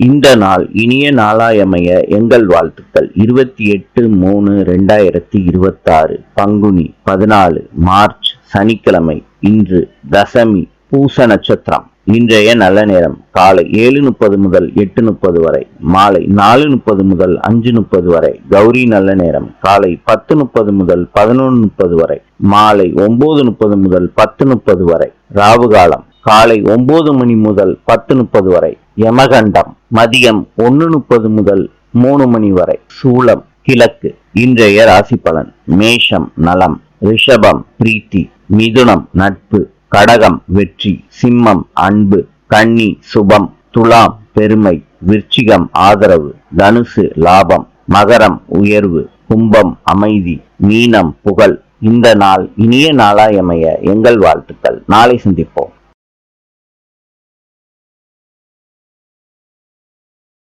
இந்த நாள் இனிய நாளாயமைய எங்கள் வாழ்த்துக்கள். 28/3/2026 பங்குனி 14 மார்ச் சனிக்கிழமை. இன்று தசமி, பூச நட்சத்திரம். இன்றைய நல்ல நேரம் காலை 7:30 முதல் 8:30 வரை, மாலை 4:30 முதல் 5:30 வரை. கௌரி நல்ல நேரம் காலை 10:30 முதல் 11:30 வரை, மாலை 9:30 முதல் 10:30 வரை. ராவு காலம் காலை 9 மணி முதல் 10:30 வரை. யமகண்டம் மதியம் 1:30 முதல் 3 மணி வரை. சூலம் கிழக்கு. இன்றைய ராசி பலன்: மேஷம் நலம், ரிஷபம் பிரீத்தி, மிதுனம் நட்பு, கடகம் வெற்றி, சிம்மம் அன்பு, கன்னி சுபம், துலாம் பெருமை, விருச்சிகம் ஆதரவு, தனுசு லாபம், மகரம் உயர்வு, கும்பம் அமைதி, மீனம் புகழ். இந்த நாள் இனிய நாளாயமைய எங்கள் வாழ்த்துக்கள். நாளை சந்திப்போம்.